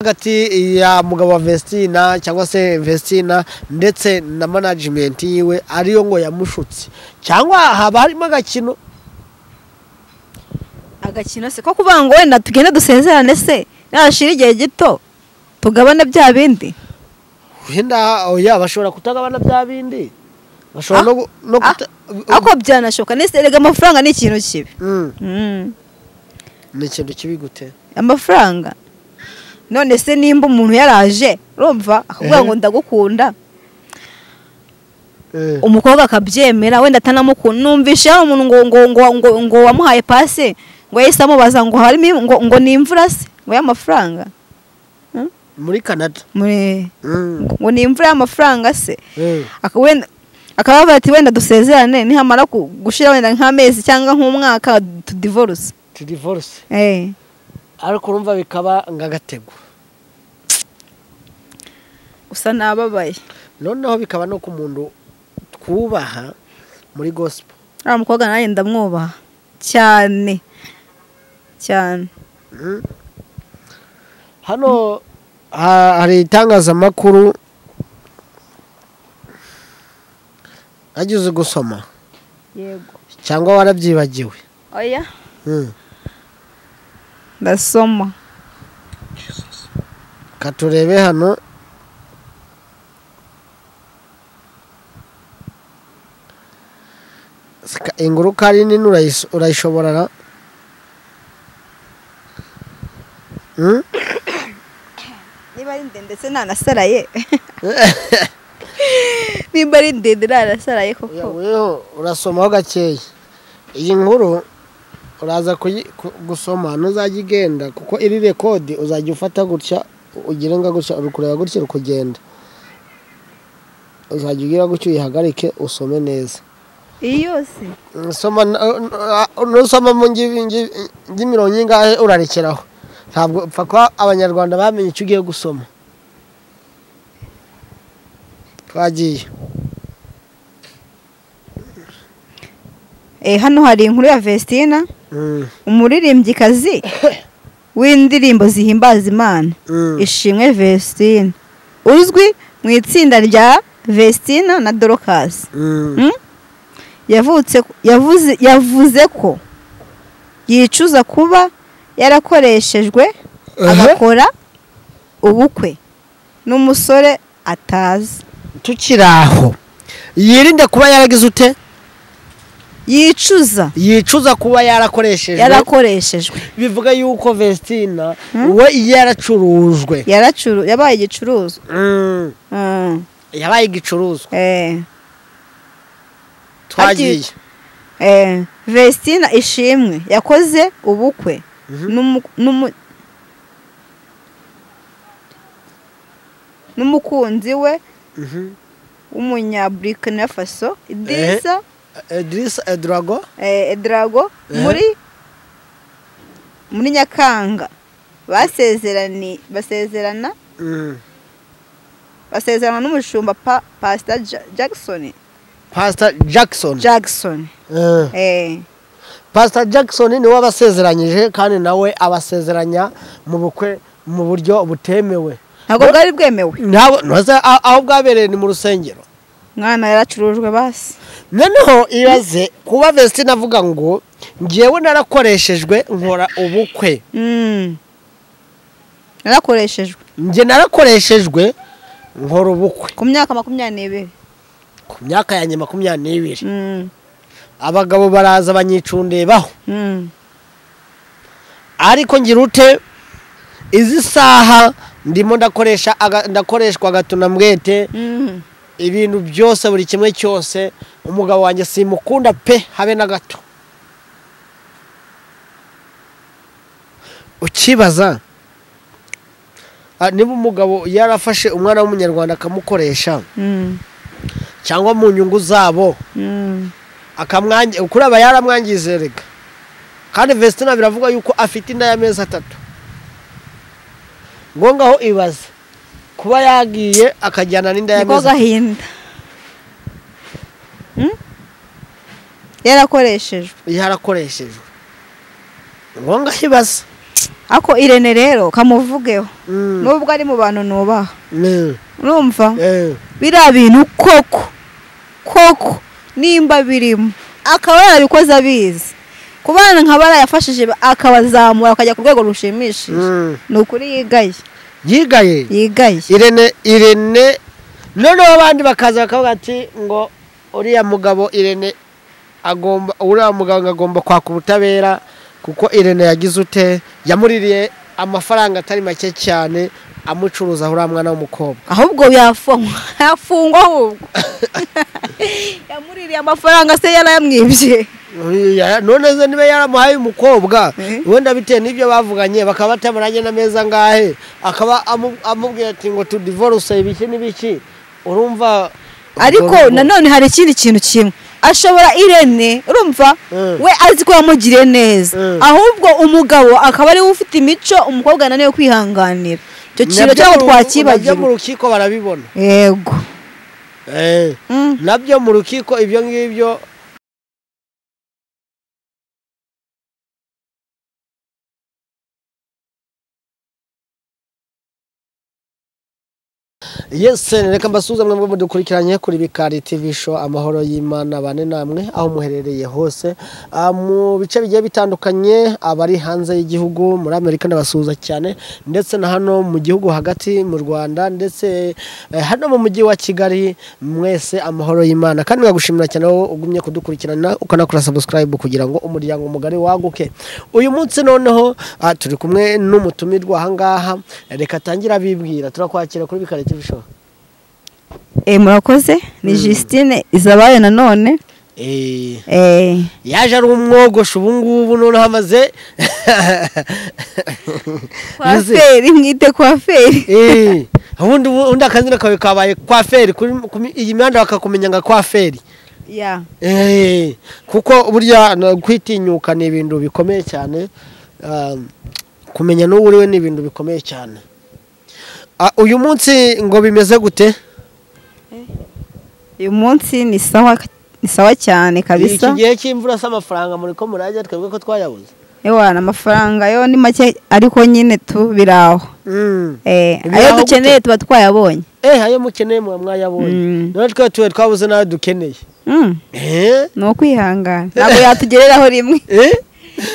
hagati ya mugabo wa Vestina cyangwa se Vestina ndetse na management yiwe ariyo ngo yamushutse cyangwa haba harimo agakino se ko kuvuga ngo wenda tugende dusezerane se nashira igihe gito tugabana bya bindi wenda oya bashobora kutagabana bya bindi bashobora no ako byanashoka nese rega amafaranga ni ikintu kibi ni ikintu kibi gute amafaranga none se nimba umuntu yaraje urumva akavuga ngo ndagukunda umukobwa akabyemera wenda atanamukunda numvishe umuntu ngo wamuhaye pase ngo yese amubaza ngo harimo ngo ni imvura se ngo y'amafaranga muri Canada ngo ni imvura y'amafaranga se akaba ati wenda dusezerane nihamara gushira wenda nk'amezi cyangwa nk'umwaka divorce ariko urumva bikaba ngagatego usa nababaye noneho bikaba no ku muntu twubaha muri gospel mukobwa naye ndamwubaha cyane hano hari itangazamakuru agize gusoma yego cyangwa warabyibagiwe oya ndasoma katurebe hano inguru kari nini urayishobora niba ari ndende se nanasaraye niba ari ndende nanasaraye koko weho urasomaho gakeya iyi nkuru uraza gusoma ntuzajya igenda kuko iri rekodi uzajya ufata gutya ugire nga gutya urukureba gutya rukugenda uzajya ugira gutya uyihagarike usome neza iyose nusoma mu ngimirongo ingahe urarekeraho ntabwo upfa ko abanyarwanda bamenye icyo ugiye gusoma twagiye hano hari inkuru ya Vestina umuririmbyikazi w'indirimbo zihimbaza Imana Ishimwe Vestina uzwi mu itsinda rya Vestina na Dorcas yavuze ko yicuza kuba yarakoreshejwe agakora ubukwe n'umusore atazi tukiraho yirinde kuba yaragize ute yicuza kuba yarakoreshejwe bivuga yuko Vestina we yaracurujwe yabaye igicuruzwa yabaye igicuruzwa twagiye Vestina Ishimwe yakoze ubukwe n'umukunzi we w'umunyaburikina Faso Idrissa Edrago muri Nyakanga basezerana n'umushumba Pastor Jackson Pastor Jackson ni wabasezeranyije kandi nawe abasezeranya mu bukwe mu buryo butemewe ntabwo bwari bwemewe aho bwabereye ni mu rusengero mwana yaracurujwe basi noneho ibaze kuba Vestina avuga ngo ngiyewe narakoreshejwe nkora ubukwe narakoreshejwe nkora ubukwe ku myaka 22 ku myaka yanjye 22 abagabo baraza banyicundebaho ariko ngira ute izi saha ndimo ndakoreshwa gatuna mwete ibintu byose buri kimwe cyose umugabo wanjye simukunda pe habe na gato ukibaza niba umugabo yarafashe umwana w'umunyarwanda akamukoresha cyangwa mu nyungu zabo kuraba yaramwangizerega kandi Vestina biravuga yuko afite inda y'amezi 3 ngo ngaho ibaze kuba yagiye akajyana n'inda y'amezi gahinda yarakoreshejwe ngo ngaho ibaze ako Irene rero kamuvugeho nubwo ari mu bantu nubaha urumva biriya bintu koko nimba birimo akaba yarabikoze abizi ku bana nka barayafashije akabazamura akajya ku rwego rushimishije ni ukuri yigaye Irene noneho abandi bakaza bakavuga ati ngo uriya mugabo Irene agomba kwaka ubutabera kuko Irene yagize ute yamuririye amafaranga atari make cyane amucuruza uriya mwana w'umukobwa ahubwo yafungwa ahubwo yamuririye amafaranga se yarayamwibye none ze niba yaramuhaye umukobwa wenda bitewe n'ibyo bavuganye bakaba batamaranye n'ameza ngahe akaba amubwira ati ngo tu divorce ibiki n'ibiki urumva ariko nanone hari ikindi kintu kimwe ashobora Irene urumva we azi ko yamugiriye neza ahubwo umugabo akaba ari ufite imico umukobwa nanone kwihanganira icyo kintu cyo twakibagira nabyo mu rukiko barabibona yego nabyo mu rukiko ibyo ngibyo Yes, reka mbasuza mwe mudukurikiranye kuri Bikari TV show amahoro y'Imana bane namwe aho muherereye hose mu bice bigiye bitandukanye abari hanze y'igihugu muri Amerika ndabasuza cyane ndetse na hano mu gihugu hagati mu Rwanda ndetse hano mu mujyi wa Kigali mwese amahoro y'Imana kandi ngagushimira cyane aho ugumye kudukurikirana ukanakora subscribe kugira ngo umuryango mugari waguke uyu munsi noneho turi kumwe n'umutumirwa aha ngaha reka tangira bibwira turakwakira kuri Bikari TV show murakoze ni Justine Izabayo nanone yaje ari umwogosha ubu ngubu none hamaze kwaferi mwite kwaferi ubundi akazina kawe kabaye kwaferi iyi mihanda bakakumenya nka kwaferi kuko burya kwitinyuka ni ibintu bikomeye cyane kumenya n'uwo uriwe ni ibintu bikomeye cyane uyu munsi ngo bimeze gute uyu munsi ni sawa cyane kabisa iki gihe cy'imvura s'amafaranga muri ko murajya twebwe ko twayabuze ewana amafaranga yo ni make ariko nyine tubiraho ayo dukeneye tuba twayabonye ayo mukeneye mwayabonye none twe twabuze nayo dukeneye no kwihangana ntabwo yatugereraho rimwe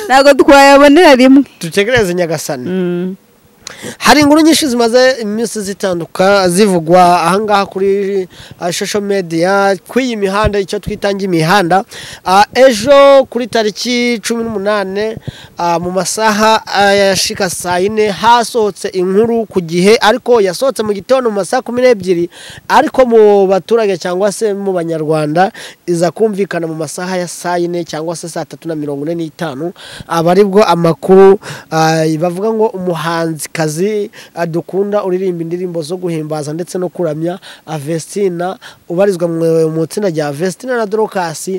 ntabwo twayabonera rimwe dutegereze Nyagasani hari inkuru nyinshi zimaze iminsi zitanduka zivugwa ahangaha kuri social media kw'iyi mihanda icyo twitangiye imihanda ejo kuri tariki 18 mu masaha yashika saa 4 hasohotse inkuru ku gihe ariko yasohotse mu gitondo mu masaha 12 ariko mu baturage cyangwa se mu banyarwanda iza kumvikana mu masaha ya saa 4 cyangwa se saa 3:45 abaribwo amakuru bavuga ngo umuhanzi kazi dukunda uririmba indirimbo zo guhimbaza ndetse no kuramya Vestina ubarizwa mu tsinda rya Vestina na Dorcas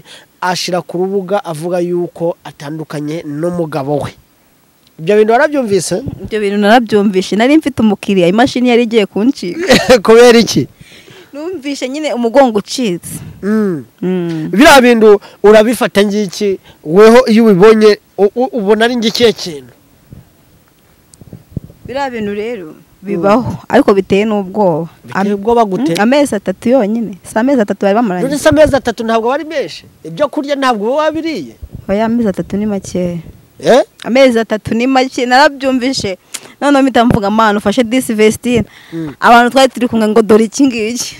ashira ku rubuga avuga yuko atandukanye n'umugabo we ibyo bintu warabyumvise ibyo bintu narabyumvishe nari mfite umukiriya imashini yari igiye kuncika kubera iki numvishe nyine umugongo ucitse biriya bintu urabifata ngiki weho iyo ubibonye ubona ari ngikiye kintu biriya bintu rero bibaho ariko biteye n'ubwoba biteye ubwoba gute amezi 3 yonyine si amezi 3 bari bamaranye none se amezi 3 ntabwo bari menshi ibyo kurya ntabwo wabiriye oya amezi 3 ni make amezi 3 ni make narabyumvishe none mpita mvuga amana ufashe disi Vestina abantu twari turi kumwe ngo dore iki ngiki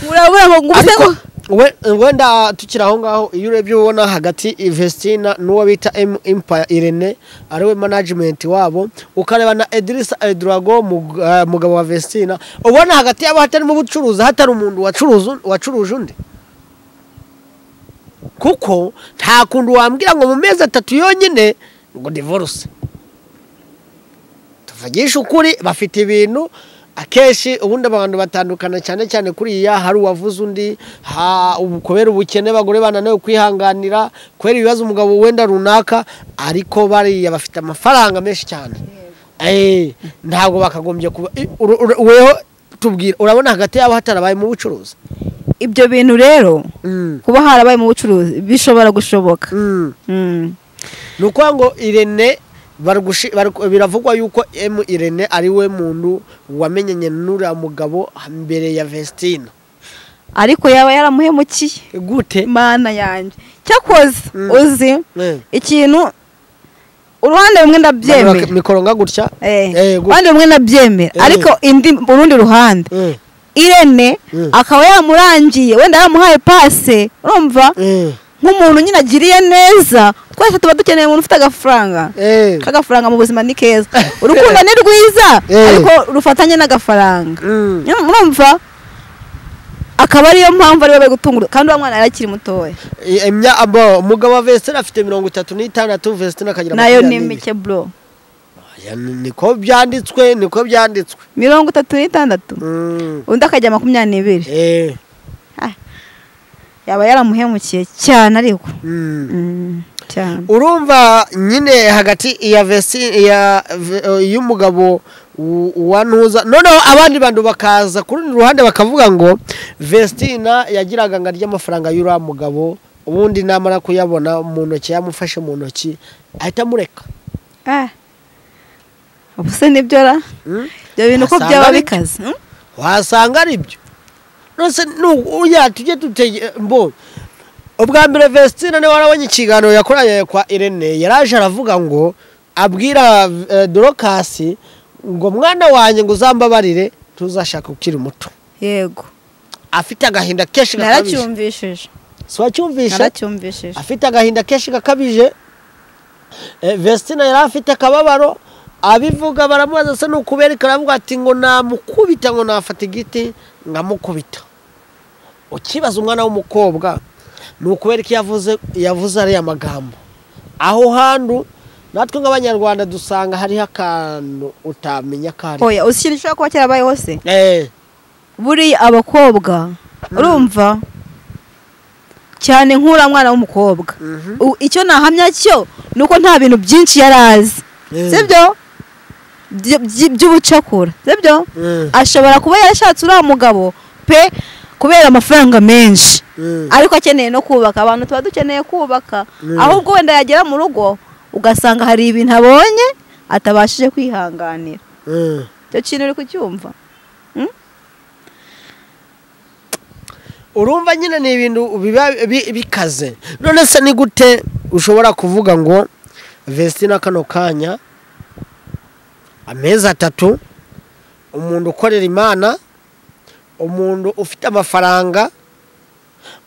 urabura ngo ngubise ngo wenda tukiraho ngaho iyo urebye ubona hagati Vestina n'uwo bita Empire Irene ariwe management wabo ukareba na Edrissa Edrago mugabo wa Vestina ubona hagati yabo hatari mu bucuruzi hatari umuntu wacuruje undi kuko nta kundu wambwira ngo mu mezi 3 yonyine ngo divorce tuvugisha ukuri bafite ibintu akeshi ubundi abantu batandukana cyane kuri iya hari uwavuze undi kubera ubukene bagore bananiwe kwihanganira kubera ibibazo umugabo wenda runaka ariko bariya bafite amafaranga menshi cyane ntabwo bakagombye kuba weho tubwira urabona hagati yabo hatarabaye mu bucuruzi ibyo bintu rero kuba harabaye mu bucuruzi bishobora gushoboka nuko ngo Irene biravugwa yuko Irene ari we muntu wamenyanye n'uriya mugabo mbere ya Vestina, ariko yaba yaramuhemukiye gute mana yanjye cyakoze uzi ikintu uruhande rumwe ndabyemera mikoro nga gutya uruhande rumwe ndabyemera ariko urundi ruhande Irene akaba yamurangiye wenda yamuhaye pase urumva nk'umuntu nyine agiriye neza twese tuba dukeneye umuntu ufite agafaranga k'agafaranga mu buzima ni keza urukundo ni rwiza ariko rufatanye n'agafaranga urumva akaba ariyo mpamvu ariwe gutungura kandi uwo mwana yarakiri mutoya umugabo wa Vestina afite 36 Vestina akagira nayo ni mike bro niko byanditswe 36 undi akajya 22 yaba yaramuhemukiye cyane ariko cyane urumva nyine hagati ya Vestina y'umugabo wanuza noneho abandi bantu bakaza kuri ruhande bakavuga ngo Vestina yagiraga ngo arya amafaranga y'uriya mugabo ubundi namara kuyabona mu ntoki yamufashe mu ntoki ahita mureka ubuse nibyo ra byo bintu ko byaba bikaze wasanga ari byo nose uya tujye mbo ubwa mbere Vestina ne warabonye ikiganiro yakoranye kwa Irene yaraje aravuga ngo abwira Dorcas ngo mwana wanjye ngo uzambabarire tuzashaka ukiri muto yego afite agahinda keshi gakabije naracyumvishije naracyumvishije afite agahinda keshi gakabije Vestina yari afite akababaro abivuga baramubaza se nukubereka aravuga ati ngo namukubita ngo nafata igiti ngamukubita ukibaza umwana w'umukobwa nukubereka yavuze ari amagambo aho hantu natwe nk'abanyarwanda dusanga hari akantu utamenya kari oya ushyirishwa ko cyarabaye hose buri abakobwa urumva cyane nkura mwana w'umukobwa icyo nahamya cyo nuko nta bintu byinshi yarazi sibyo by'ubucakura sibyo ashobora kuba yarashatse uriya mugabo pe kubera amafaranga menshi ariko akeneye no kubaka abantu tuba dukeneye kubaka ahubwo wenda yagera mu rugo ugasanga hari ibintu abonye atabashije kwihanganira cyo kintu uri kucyumva urumva nyine ni ibintu biba bikaze none se ni gute ushobora kuvuga ngo Vestina kano kanya amezi 3 umuntu ukorera Imana umuntu ufite amafaranga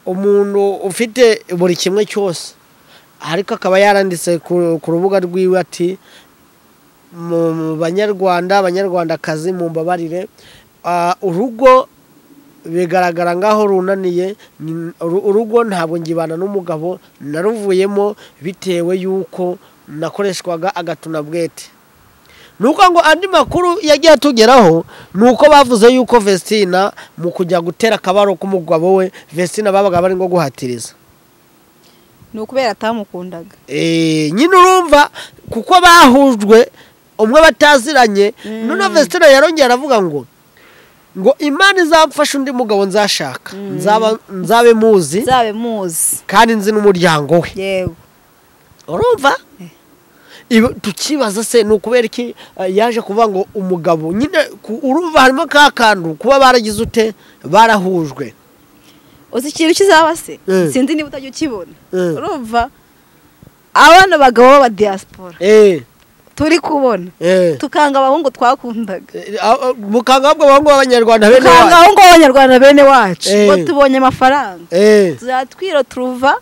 umuntu ufite buri kimwe cyose ariko akaba yaranditse ku rubuga rwiwe ati mu abanyarwandakazi mu mbabarire urugo bigaragara ngaho runaniye urugo ntabwo ngibana n'umugabo naruvuyemo bitewe yuko nakoreshwaga agatuna bwete nuko ngo andi makuru yagiye atugeraho nuko bavuze yuko Vestina mu kujya gutera akabaro k'umugabo we Vestina babaga bari ngo guhatiriza nukubera atamukundaga nyine urumva kuko bahujwe umwe bataziranye none Vestina yarongera aravuga ngo Imana izamfasha undi mugabo nzashaka nzabe muzi kandi nzi n'umuryango we yego urumva tukibaza se nukubera iki yaje kuvuga ngo umugabo nyine urumva harimo kakandu kuba baragize ute barahujwe uzi ikintu kizaba se sinzi niba utajya ukibona urumva abana bagabo b'aba diaspora turi kubona tukanga abahungu twakundaga mukanga abahungu b'abanyarwanda bene wacu tukanga abahungu b'abanyarwanda bene wacu ngo tubonye amafaranga tuzatwira turuva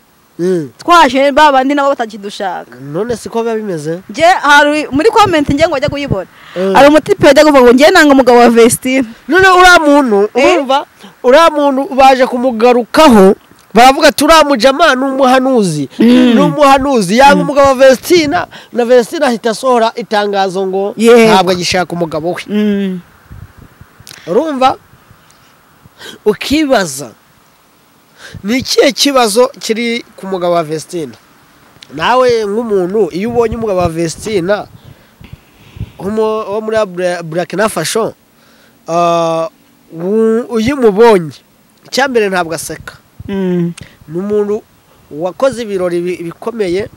twaje babandi nabo batakidushaka none siko biba bimeze nge hari muri comment nge ngo bajya kuyibona ari umutipe bajya kuvuga ngo nge nanga umugabo wa Vestina none uriya muntu urumva uriya muntu baje kumugarukaho baravuga turamujama n'umuhanuzi yanga umugabo wa Vestina na Vestina ahita asohora itangazo ngo ntabwo agishaka umugabo we urumva ukibaza ni ikihe kibazo kiri ku mugabo wa Vestina nawe nk'umuntu iyo ubonye umugabo wa Vestina wo muri Burkina Faso uyimubonye icyambere ntabwo aseka ni umuntu wakoze ibirori bikomeye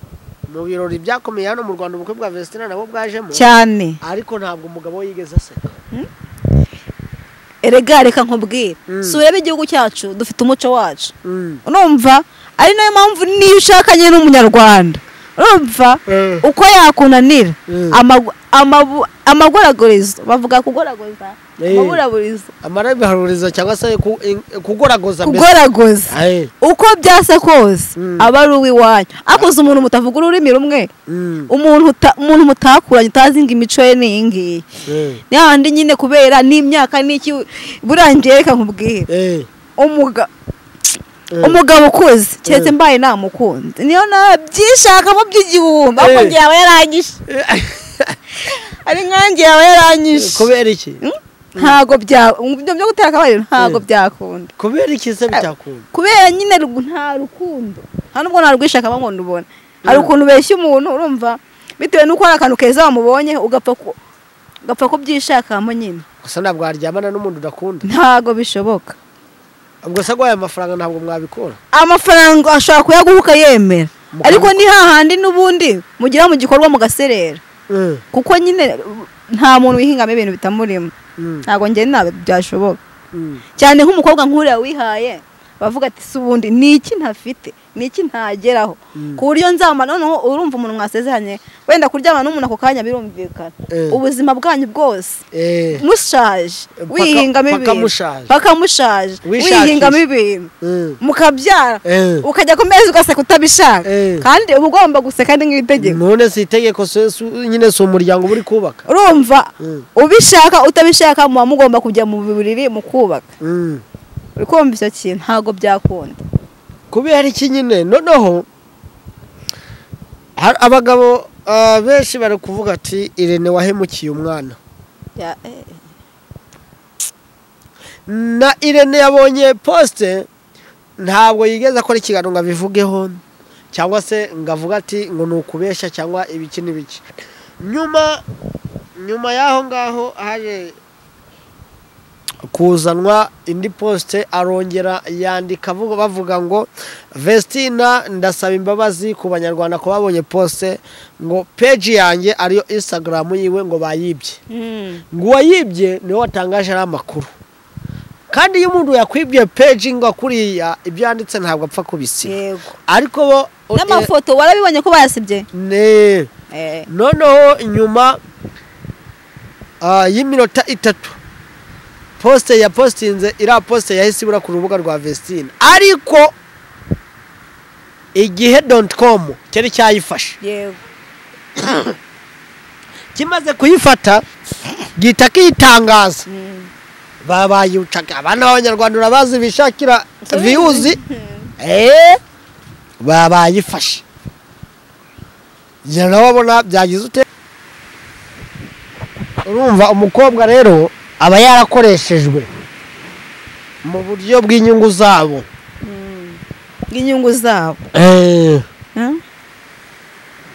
mu birori byakomeye hano mu Rwanda ubukwe bwa Vestina nabo bwajemo cyane, ariko ntabwo umugabo yigeze aseka. erega reka nkubwire, si urebe igihugu cyacu dufite umuco wacu, urumva ari nayo mpamvu niyo ushakanye n'umunyarwanda, urumva uko yakunanira amagoragorizo, bavuga kugoragoza, amarabiharurizo cyangwa se kugoragoza, uko byase kose aba ari uw'iwanyu. akoze umuntu mutavuga ururimi rumwe, umuntu mutakuranye utazi ngo imico ye ni ngiyi, n'ahandi nyine kubera n'imyaka n'iki burangiye. Reka nkubwire, umugabo ukuze keretse mbaye namukunze niyo nabyishakamo by'igihumbi, ariko ngiye aba yaranyishe, ari nkanjye aba yaranyishe. Kubera iki? Ntago byo gutera akabariro ntago byakunda. Kubera iki se bitakunda? Kubera nyine nta rukundo, nta nubwo narwishaka ngo ndubone. Hari ukuntu beshya umuntu, urumva bitewe nuko ari akantu keza wamubonye ugapfa kubyishakamo nyine. Gusa ntabwo waryamana n'umuntu udakunda, ntago bishoboka. Ubwo se gwaye amafaranga ntabwo mwabikora? Amafaranga ashobora kuyaguhuka yemera, ariko ni hahandi n'ubundi mugira mu gikorwa mugaserera, kuko nyine nta muntu wihingamo ibintu bitamurimo. Ntago njye nabe byashoboka cyane nk'umukobwa nk'uriya wihaye, bavuga ati se ubundi niki ntafite, niki ntageraho, ku buryo nzama noneho urumva umuntu mwasezeranye wenda kuryama n'umuntu ako kanya birumvikana, ubuzima bwanyu bwose mushaje wihingamo ibintu bakamushaje, wihingamo ibintu mukabyara, ukajya ku meza ugaseka utabishaka, kandi uba ugomba guseka nk'itegeko. None si itegeko nyine, si umuryango uri kubaka, urumva ubishaka utabishaka muba mugomba kujya mu buriri mu kubaka. uri kumva icyo kintu ntabwo byakunda. Kubera iki nyine noneho abagabo benshi bari kuvuga ati Irene wahemukiye umwana. Na Irene yabonye poste ntabwo yigeze akora ikiganiro ngo abivugeho cyangwa se ngavuga ati ngo nukubesha cyangwa ibiki n'ibiki. Nyuma yaho ngaho haje kuzanwa indi poste arongera yandika bavuga ngo Vestina ndasaba imbabazi ku banyarwanda ko babonye poste ngo page yanjye ariyo Instagram yiwe ngo bayibye. Ngo wayibye niwe watangaje ari amakuru. Kandi iyo umuntu yakwibye page ngo akuriya ibyo yanditse ntabwo apfa kubisi. Yego. Ariko bo n'amafoto warabibonye ko bayasibye. Noneho inyuma y'iminota 3 poste ya postinze ira poste yahise ibura ku rubuga rwa Vestina, ariko igihe.com cyari cyayifashe. Yego. Kimaze kuyifata gita kitangaza babayucaga abana b'abanyarwanda urabazi bishakira views babayifashe. Yara wabona byagize ute? Urumva umukobwa rero aba yarakoreshejwe mu buryo bw'inyungu zabo. Bw'inyungu zabo.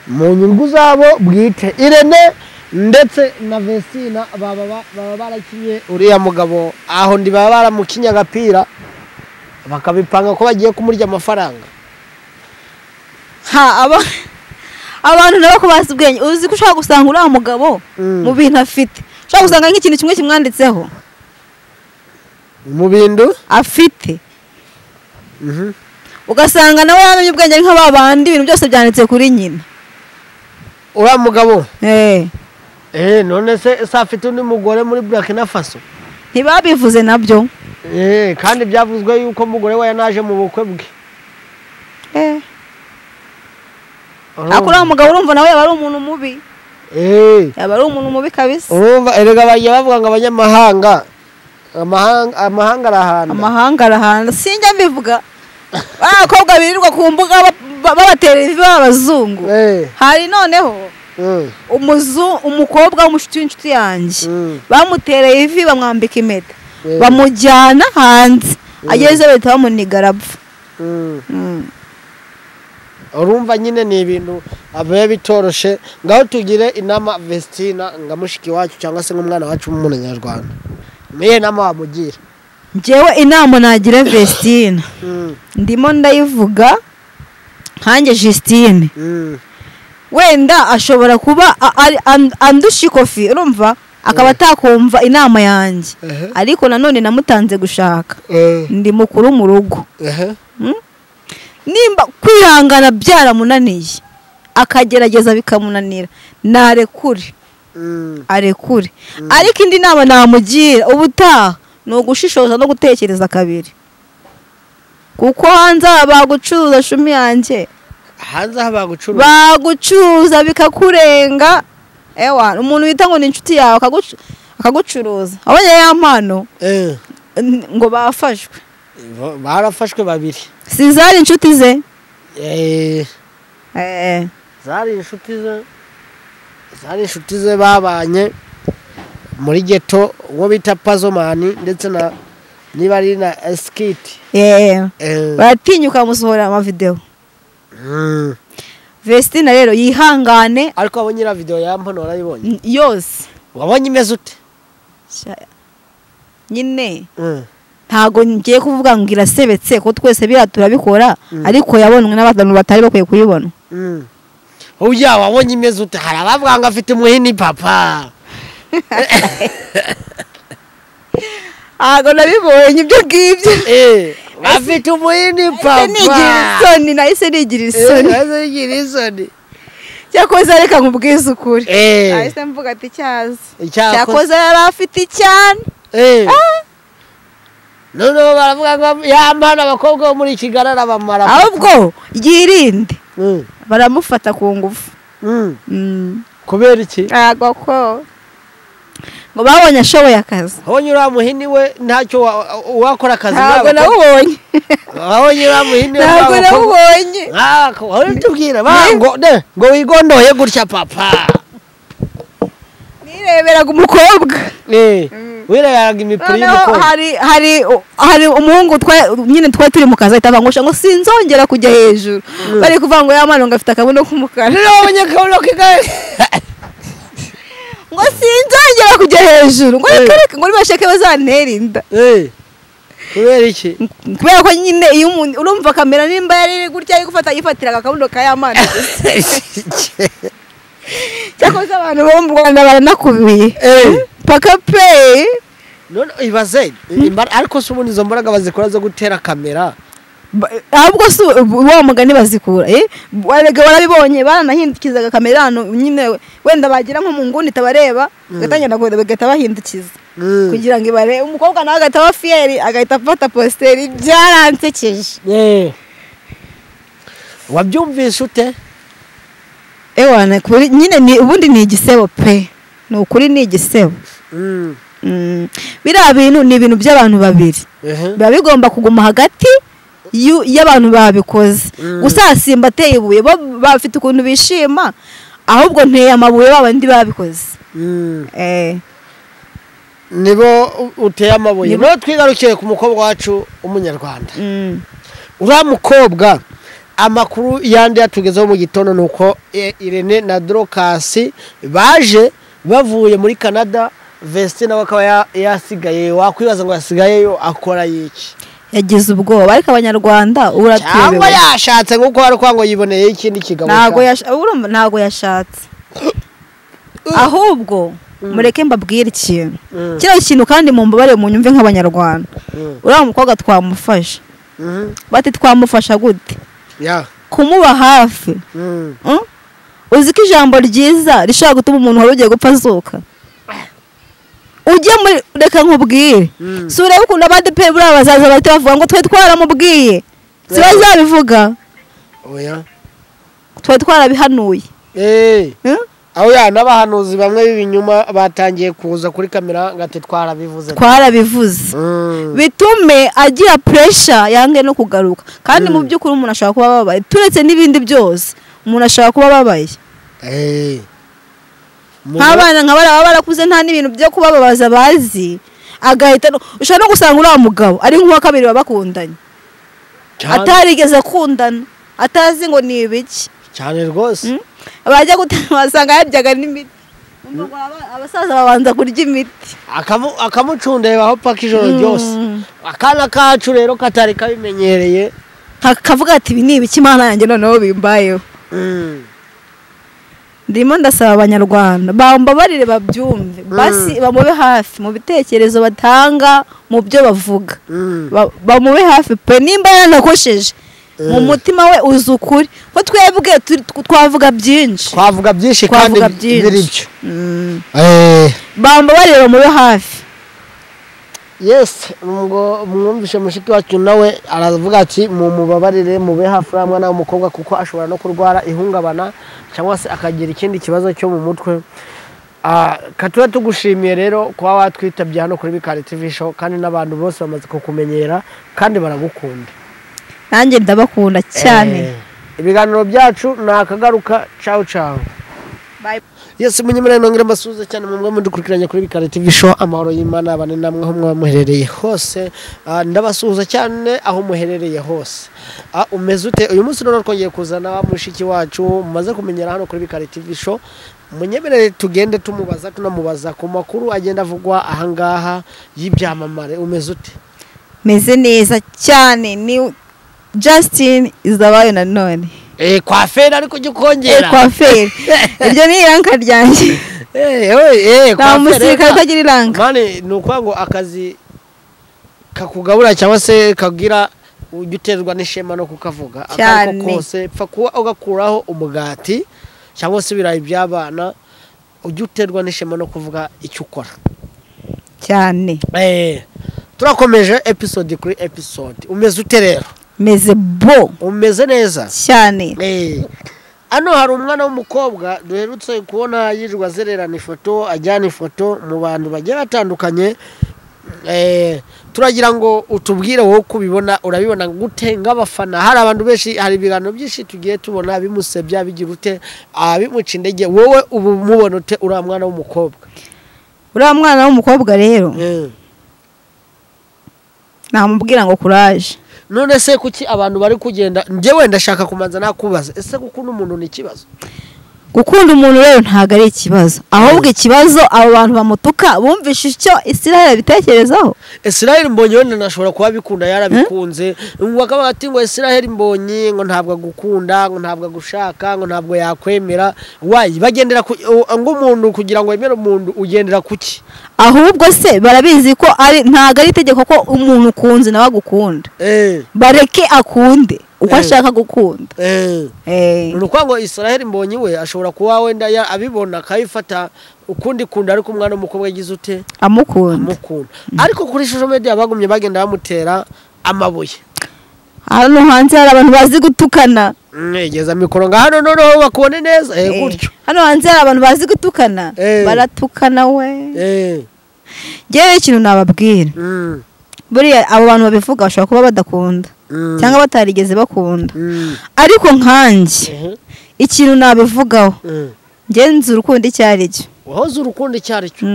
Mu nyungu zabo bwite. Irene ndetse na Vestina baba barakinye uriya mugabo aho ndi baba baramukinya agapira bakabipanga ko bagiye kumurya amafaranga. Abantu nabo ko basubwenye uzi ko ushaka gusanga uriya mugabo mu bintu afite. Ushaka gusanga nk'ikintu kimwe kimwanditseho mu bintu afite. Ugasanga nawe yamenye ubwenge nk'ababandi ibintu byose byanditse kuri nyina. Uriya mugabo none se afite undi mugore muri Burkina Faso? Ntibabivuze nabyo. Kandi byavuzwe yuko umugore we yanaje mu bukwe bwe. Akora umugabo urumva nawe yaba ari umuntu mubi. Yaba ari umuntu mubi kabisa. Urumva erega bagiye bavuga ngo abanyamahanga amahanga arahana sinjya mbivuga. Abakobwa birirwa ku mbuga babatera ivi b'abazungu. Hari noneho umukobwa w'umushuti yanjye bamutereye ivi bamwambika impeta bamujyana hanze ageze bahita bamuniga arapfa. Urumva nyine ni ibintu abaye bitoroshe. Ngaho tugire inama Vestina ngamushiki wacu cyangwa se nk'umwana wacu w'umunyarwanda, niye nama wamugira? Njewe inama nagira Vestina ndimo ndayivuga nkanjye Justine. wenda ashobora kuba andusha ikofi urumva akaba atakumva inama yanjye ariko nanone namutanze gushaka ndi mukuru mu rugo nimba kwihangana byaramunaniye akagerageza bikamunanira narekure arekure ariko indi nama namugira ubutaha ni ugushishoza no gutekereza kabiri kuko hanze bagucuruza shumi yanjye hanze bagucuruza bikakurenga ewa umuntu wita ngo ni inshuti yawe akagucuruza abonye ya mpano ngo barafashwe babiri si zari inshuti ze zari inshuti ze babanye muri geto uwo bita Pazomani ndetse na niba ari na Skit baratinyuka musohora amavideo Vestina rero yihangane ariko abonye ira video yampano warayibonye yose wabonye imeze ute nyine ntago ngiye kuvuga ngo irasebetse ko twese bira turabikora ariko yabonwe n'abantu batari bakwiye kuyibona uya wabonye imeze ute hari abavuga ngo afite umuhini papa ago nabibonye ibyo ngibyo afite umuhini papa nahise nigira isoni cyakoze reka nkubwize ukuri nahise mvuga ati cyakoze yari afite cyane noneho baravuga ngo yampana abakobwa bo muri Kigali arabamara ahubwo yirinde baramufata ku ngufu kubera iki ko ngo babonye ashoboye akazi abonye uriya muhini we ntacyo wakora akazi ntabwo nawubonye abonye uriya muhini we ntabwo nawubonye wari tubwira ngo wigondoye gutya papa nireberaga umukobwa wireberaga imipira y'umukobwa hari umuhungu nyine twari turi mu kazi ahita avangusha ngo sinzongera kujya hejuru bari kuvuga ngo yamano ngo afite akabuno k'umukara nabonye akabuno k'igare ngo sinzongera kujya hejuru ngo reka ngo nibashake bazantera inda kubera iki kubera ko nyine iyo umuntu urumva kamera nimba yari gutya ari gufata yifatiraga akabuno ka yamano cyakoze abantu bo mu Rwanda baranakubiye paka pe none ibaze ariko se ubundi izo mbaraga bazikora zo gutera kamera ahubwo se wa mugani bazikura warabibonye baranahindukizaga kamera hano nyine wenda bagira nko mu nguni tabareba gatangira bagahita bahindukiza kugira ngo ibare umukobwa nawe agahita aba fieri agahita afata posteri byaransekeje wabyumvishe ute ewana kuri nyine ubundi ni igisebo pe ni ukuri ni igisebo biriya bintu ni ibintu by'abantu babiri biba bigomba kuguma hagati y'abantu babikoze gusa simba ateye ibuye bo bafite ukuntu bishima ahubwo nteye amabuye babandi babikoze nibo uteye amabuye no twigarukiye ku mukobwa wacu umunyarwanda uriya mukobwa amakuru yandi yatugezeho mu gitondo nuko Irene na Dorcas baje bavuye muri Canada Vestina bakaba yasigaye wakwibaza ngo yasigayeyo akora yiki yagize ubwoba ariko abanyarwanda uratuyebewe cyangwa yashatse nguko hari kwango yiboneye ikindi kigabo ntago yashatse ahubwo mureke mbabwire ikintu kino kintu kandi mu mbabare mu nyumve nk'abanyarwanda uriya mukobwa twamufasha bati twamufasha gute kumuba hafi uzi ko ijambo ryiza rishobora gutuma umuntu wari ugiye gupfa azuka ujye muri reka nkubwire si urebe ukuntu abadeperi buriya bazaza bahita bavuga ngo twe twaramubwiye si bazabivuga twe twarabihanuye aho n'abahanuzi bamwe b'ibinyuma batangiye kuza kuri kamera ngate twarabivuze bitume agira pressure yange no kugaruka kandi mu by'ukuri umuntu ashaka kuba babaye turetse n'ibindi byose umuntu ashaka kuba babaye nk'abana barakuze nta n'ibintu byo kubababaza bazi agahita ushobora no gusanga uriya mugabo ari nk'uwa kabiri babakundanye atarigeze akundana atazi ngo ni ibiki cyane rwose bajya basanga yabyaga n'imiti abasaza babanza kurya imiti akamucundeba paka ijoro ryose akana kacu rero katari kabimenyereye kavuga ati ibi ni ibiki Imana yanjye noneho bimbayeho ndimo ndasaba abanyarwanda bambabarire babyumve basi bamube hafi mu bitekerezo batanga mu byo bavuga bamube hafi pe nimba yanakosheje mu mutima we uzi ukuri ko twebwe twavuga byinshi kandi biri byo bambabarire bamube hafi. Yes, ngo mwumvishe mushiki wacu nawe aravuga ati mu mubabarire mube hafi mwana w'umukobwa kuko ashobora no kurwara ihungabana cyangwa se akagira ikindi kibazo cyo mu mutwe. Katuba tugushimiye rero kuba watwitabye hano kuri Bikari TV show kandi n'abantu bose bamaze kukumenyera kandi baragukunda. Nanjye ndabakunda cyane. Ibiganiro byacu nakagaruka ciao ciao. Bye. Yes, munyemere nongera mbasuze cyane mu mwemwe dukurikiranye kuri Bikari TV show amahoro y'Imana abane namwe aho mwamuherereye hose. Ndabasuza cyane aho muherereye hose. Umeze ute uyu munsi none twongeye kuzana mushiki wacu mumaze kumenyera hano kuri Bikari TV show. Munyemere tugende tumubaza tunamubaza ku makuru agenda avugwa ahangaha y'ibyamamare. Umeze ute? Meze neza cyane ni Justin Izabayo nanone. Kwa fera ariko gikongera. Kwa fera. Iryo ni iranka ryanjye. Kwa musika utagira iranka. Mane nuko ngo akazi kakugabura cyangwa se kagira ujuterwa n'ishema no kukavuga. Akako kose pfa kuba ugakuraho umugati cyangwa se birayi by'abana ujuterwa n'ishema no kuvuga icyo ukora. Cyane. Turakomeje episode kuri episode. Umeze ute rero? Meze bo. Umeze neza cyane. Ano hari umwana w'umukobwa duherutse kubona yirwa zererana ifoto ajyana ifoto mu bantu bagiye batandukanye. Turagira ngo utubwire wowe kubibona urabibona gute ngabafana. Hari abantu benshi hari ibiganiro byinshi tugiye tubona bimusebya bigira ute bimuca indege. Wowe ubu mubona ute uri mwana w'umukobwa? Uri mwana w'umukobwa rero namubwira ngo courage. None se kuki abantu bari kugenda njewe ndashaka kumanza nakubaza ese gukunda umuntu ni kibazo? Gukunda umuntu rero ntago ari ikibazo ahubwo ikibazo abo bantu bamutuka bumvishe icyo Israel bitekerezaho. Israel Mbonyi wenda nashobora kuba bikunda yarabikunze bakaba ati ngo Israel Mbonyi ngo ntabwo agukunda ngo ntabwo agushaka ngo ntabwo yakwemera. Wayi bagendera ngo umuntu kugira ngo yemere umuntu ugendera kuki? Ahubwo se barabizi ko ari ntago ari itegeko ko umuntu ukunze nawe agukunda. Bareke akunde uko ashaka gukunda. Nuko ngo Israel Mbonyi we ashobora kuba wenda abibona akabifata ukundi kunda ariko umwana w'umukobwa yagize ute amukunda. Ariko kuri social media bagumye bagenda bamutera amabuye. Hano hanze hari abantu bazi gutukana. Negeza mikoro nga hano noneho bakubone neza gutyo. Hano hanze hari abantu bazi gutukana baratukana we. Ngewe ikintu nababwira buriya abo bantu babivuga bashobora kuba badakunda cyangwa batarigeze bakunda ariko nkanje ikintu nabivugaho ngenze urukundo icyari cyo. Wahoze urukundo icyari cyo.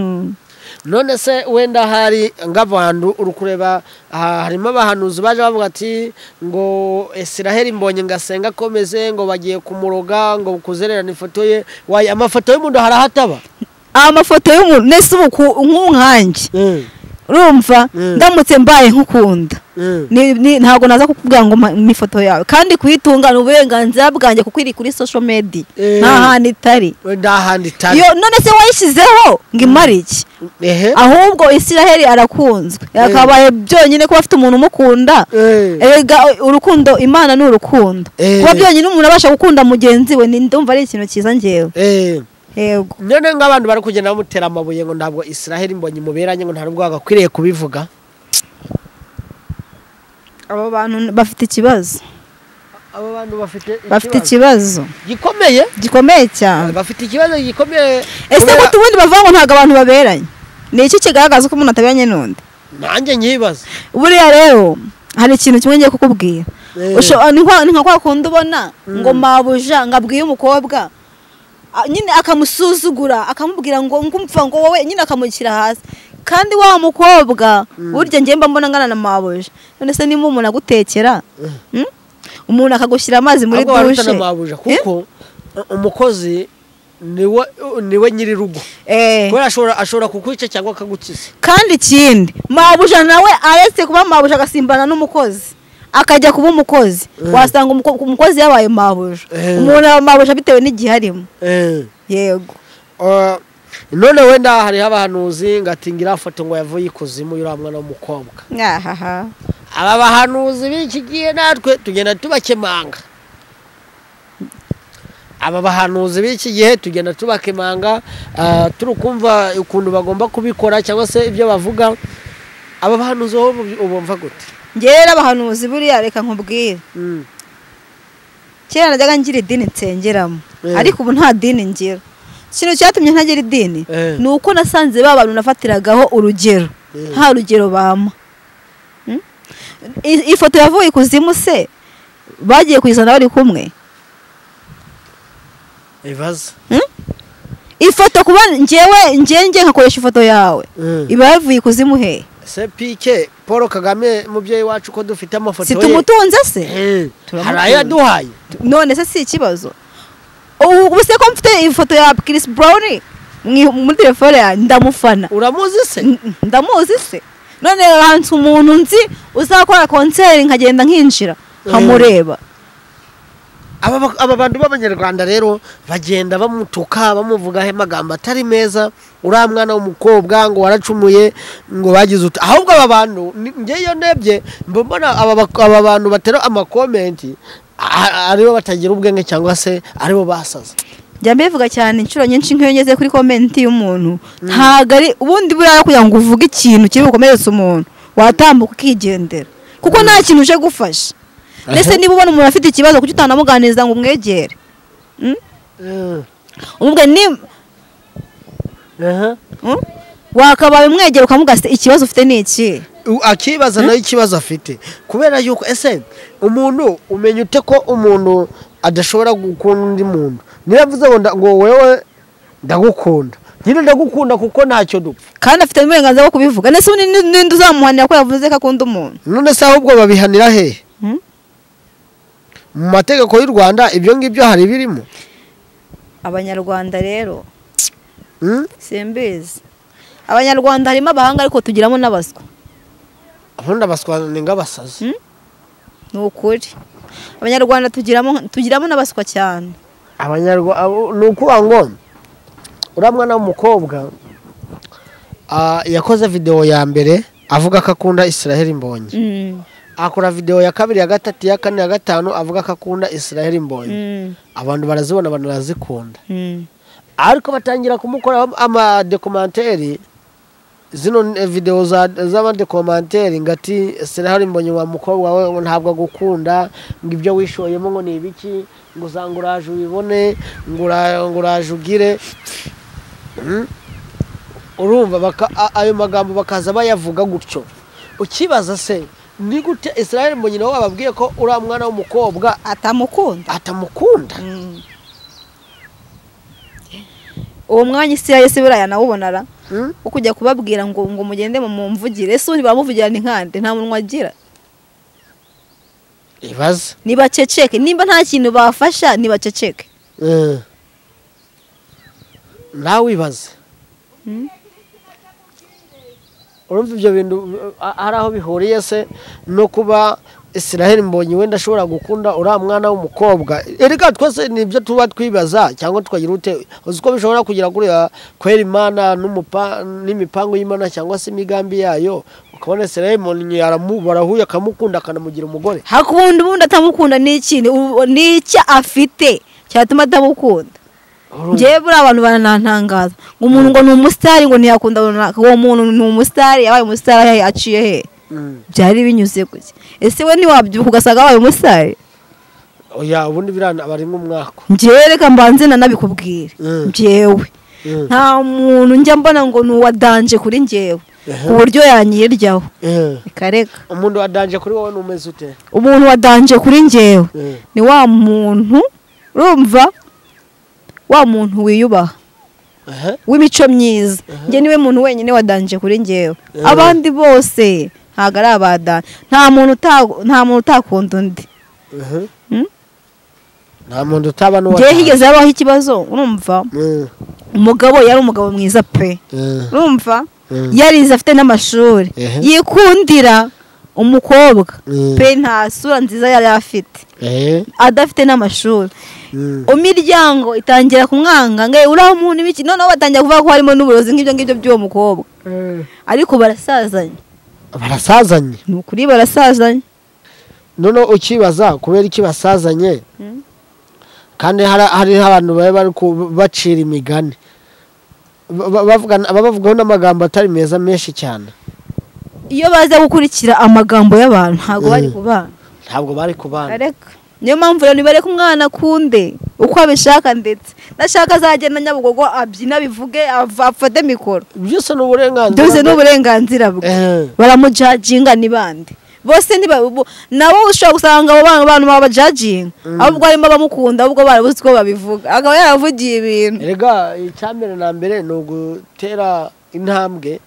None se wenda hari ngabantu urukureba harimo abahanuzi baje bavuga ati ngo Israel Mbonyi ngasenga komeze ngo bagiye kumuroga ngo kuzererana ifoto ye. Waye amafoto y'umuntu harahataba amafoto y'umuntu nese nk'unkanje urumva ndamutse mbaye nkukunda ntago naza kukubwira ngo ifoto yawe kandi kuyitungana uburenganzira bwanjye kuko iri kuri social media ntahandi itari. Yo none se wayishizeho ngo imara iki? Ahubwo Israel arakunzwe yakabaye byonyine ko bafite umuntu umukunda. Erega urukundo Imana ni urukundo kuba byonyine umuntu abasha gukunda mugenzi we ndumva ari ikintu cyiza ngewe. Yego none ng'abantu bari kugenda bamutera amabuye ngo ntabwo Israel Mbonyi muberanye ngo ntabwo agakwiriye kubivuga. Abo bantu bafite ikibazo. Abo bantu bafite ikibazo gikomeye cyane. Bafite ikibazo gikomeye. Ese ko tubundi bavuga ngo ntago abantu baberanye ni iki kigaragaza ko umuntu atabanye n'undi? Nanjye nyibaza. Buriya rero hari ikintu kimwe ngiye kukubwira. Ni nka kwa kundi ubona ngo mabuja ngabwiye umukobwa nyine akamusuzugura akamubwira ngo ngumva ngo wowe nyine akamukira hasi kandi wa mukobwa burya ngiye mbona ngana na mabuja. None se niba umuntu agutekera umuntu akagushyira amazi muri dushe kuko umukozi niwe nyiri rugo kubera ashobora kukwica cyangwa akagukiza. Kandi ikindi mabuja nawe aretse kuba mabuja agasimbana n'umukozi akajya kuba umukozi wasanga umukozi yabaye mabuja umuntu aba mabuja bitewe n'igihe arimo yego none wenda hari abahanuzi ngatingira foto ngo yavuye ikuzimu yura mwana w'umukobwa aba bahanuzi b'iki gihe natwe tugenda tubakemanga aba bahanuzi b'iki gihe tugenda tubakemanga turukumva ukuntu bagomba kubikora cyangwa se ibyo bavuga aba bahanuzi ubumva gute ngera abahanuzi buriya reka nkubwire kera najyaga ngira idini nsengeramo ariko ubu nta dini ngira ikintu cyatumye ntagira idini ni uko nasanze ba bantu nafatiragaho urugero nta rugero bama ifoto yavuye ikuzimu se bagiye kuyizana bari kumwe ibaza ifoto kuba njyewe nkakoresha ifoto yawe iba yavuye ikuzimu he CPK Paul Kagame mubyeyi wacu ko dufite amafoto ye situmutunze se haraya duhaye none se si ikibazo ubu se ko mfite ifoto ya Chris Brown muri telefone ya ndamufana uramuzi se ndamuzi se none hanze umuntu nzi uzakora concert nkagenda nkinjira nkamureba aba bantu b'abanyarwanda rero bagenda bamutuka bamuvuga he magambo atari meza ura mwana w'umukobwa ngo waracumuye ngo bagize uti ahubwo aba bantu ngeyo nebye mbona aba bantu batera amakomenti aribo batagira ubwenge cyangwa se aribo basaza njya mbivuga cyane inshuro nyinshi nk'iyo ngeze kuri komenti y'umuntu ntago ari ubundi buriya kugira ngo uvuge ikintu kiri bukomeretsa umuntu watambuka ukigendera kuko nta kintu uje gufasha ndetse niba ubona umuntu afite ikibazo kuki utanamuganiriza ngo umwegere umubwe ni wakabaye umwegera ukamugase ikibazo ufite ni iki akibaza nayo ikibazo afite kubera yuko ese umuntu umenya ute ko umuntu adashobora gukunda undi muntu niravuze ngo wewe ndagukunda nyine ndagukunda kuko ntacyo dupfa kandi afite uburenganzira bwo kubivuga nese n'indi uzamuhanira ko yavuze ko akunda umuntu none se ahubwo babihanira he mu mategeko y'u Rwanda ibyo ngibyo hari birimo abanyarwanda rero simbizi abanyarwanda harimo abahanga ariko tugiramo n'abaswa abundi abaswa ni ng'abasazi ni ukuri abanyarwanda tugiramo n'abaswa cyane abanyarwanda ni ukuvuga ngo uriya mwana w'umukobwa yakoze video ya mbere avuga ko akunda Israel Mbonyi akora video ya kabiri ya gatatu ya kane ya gatanu avuga ko akunda Israel Mbonyi abantu barazibona barazikunda ariko batangira kumukora ama documentaire zino video z'abandi commentaire ngati Israel Mbonyi wa mukobwa we ntabwo gukunda ngo ibyo wishoyemo ngo ni ibiki ngo zanguraje ubibone nguraje ugire urumva ayo magambo bakaza bayavuga gutyo ukibaza se ni gute Israel Mbonyi nawe ababwiye ko uriya mwana w'umukobwa atamukunda uwo mwanya isi ya Yesu buraya nawubonara ukujya kubabwira ngo mugende mu mvugire ese undi bamuvugira ni nkande nta munwa agira ibaza nibaceceke nimba nta kintu bafasha nibaceceke nawe ibaze urumva ibyo bintu hari aho bihuriye se no kuba Israel Mbonyi wenda ashobora gukunda uriya mwana w'umukobwa erega twese nibyo tuba twibaza cyangwa twagira ute uzi ko bishobora kugira kuri kwera Imana n'imipango y'Imana cyangwa se imigambi yayo ukabona Israel Mbonyi barahuye akamukunda akanamugira umugore hakubundi bundi atamukunda n'iki afite cyatuma atamukunda njyewe buriya abantu baranantangaza ngo umuntu ngo ni umusitari ngo ntiyakunda uwo muntu ni umusitari yabaye umusitari aciye he byari binyuze gusa ese we ntiwabyuka ugasanga wabaye umusitari oya ubundi birana bari nk'umwaka njyewe reka mbanze nanabikubwire njyewe nta muntu njya mbona ngo ni uwadanje kuri njyewe ku buryo yanyiryaho ikareka umuntu wadanje kuri wowe n'umeze ute umuntu wadanje kuri njyewe ni wa muntu urumva wa muntu wiyubaha w'imico myiza njye niwe muntu wenyine wadanje kuri njyewe abandi bose ntabwo ari abadanje nta muntu utakunda undi nta muntu utaba n'uwa njyewe higeze habaho ikibazo urumva umugabo yari umugabo mwiza pe urumva yarize afite n'amashuri yikundira umukobwa pe nta sura nziza yari afite adafite n'amashuri imiryango itangira kumwanga ngo uriya muntu ibiki noneho batangira kuvuga ko harimo n'uburozi nk'ibyo ngibyo by'uwo mukobwa ariko barasazanye ni ukuri barasazanye none ukibaza kubera iki basazanye kandi hari abantu bari bacira imigani bavugaho n'amagambo atari meza menshi cyane iyo baza gukurikira amagambo y'abantu ntabwo bari kubana niyo mpamvu rero nibareka umwana akunde uko abishaka ndetse nashaka azagenda Nyabugogo abyina bivuge afate mikoro byose ni uburenganzira bwe baramujajinga n'ibandi bose nabo ushobora gusanga abo bantu babajajinga ahubwo harimo abamukunda ahubwo barabuze uko babivuga akaba yaravugiye ibintu erega icyambere na mbere ni ugutera intambwe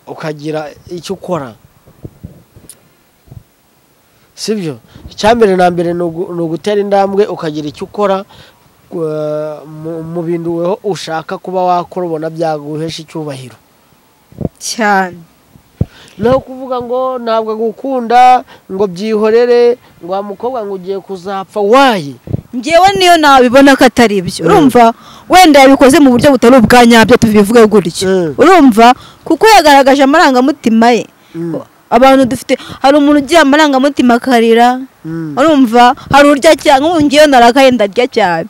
ukagira icyo ukora sibyo icyambere na mbere ni ugutera intambwe ukagira icyo ukora mu bintu weho ushaka kuba wakora ubona byaguhesha icyubahiro cyane naho kuvuga ngo ntabwo agukunda ngo byihorere ngo wa mukobwa ngo ugiye kuzapfa wayi ngewe niyo nabibona ko atari ibyo urumva wenda yabikoze mu buryo butari ubwa nyabyo tubivuge gutyo urumva kuko yagaragaje amarangamutima ye abantu dufite hari umuntu ugiye amarangamutima akarira urumva hari urya cyane ngewe narakaye ndarya cyane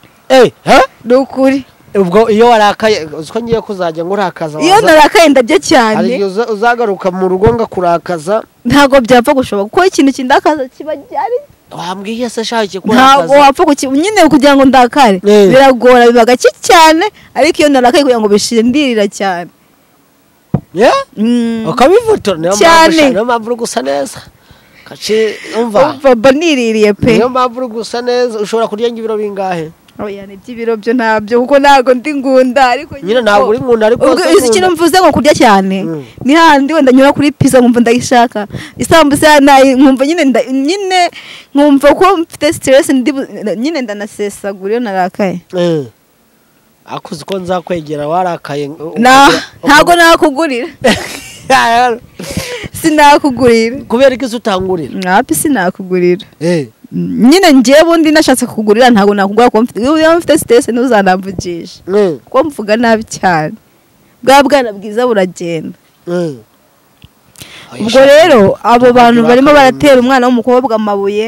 ni ukuri ubwo iyo warakaye uziko ngiye kuzajya ngo urakaza iyo narakaye ndarya cyane hari uzagaruka mu rugo ngakurakaza ntago byapfa gushoboka kuko ikintu kindakaza kiba cyari wambwiye se shaka kurakaza ntago wapfa nyine kugira ngo ndakare biragora biba gake cyane ariko iyo narakaye kugira ngo bishindirira cyane ukabivutora niyo mpamvu uri gusa neza umva baniririye pe niyo mpamvu uri gusa neza ushobora kurya ibiro bingahe oya ni by'ibiro byo ntabyo kuko ntago ndi ngunda ariko nyine ntabwo uri ngunda ariko uzi ikintu mvuze ngo kurya cyane ni handi wenda nyura kuri pizza nkumva ndayishaka isambusa nkumva nyine nkumva ko mfite stress nyine ndanasesagura iyo narakaye akuzi ko nzakwegera warakaye ntago nakugurira sinakugurira kubera ko utangurira ntapi sinakugurira nyine ngiye bundi nashatse kugurira ntago nakugura ko mfite stress ntuzanamvugisha ko mvuga nabi cyane bwa bwana bwiza buragenda ubwo rero abo bantu barimo baratera umwana w'umukobwa amabuye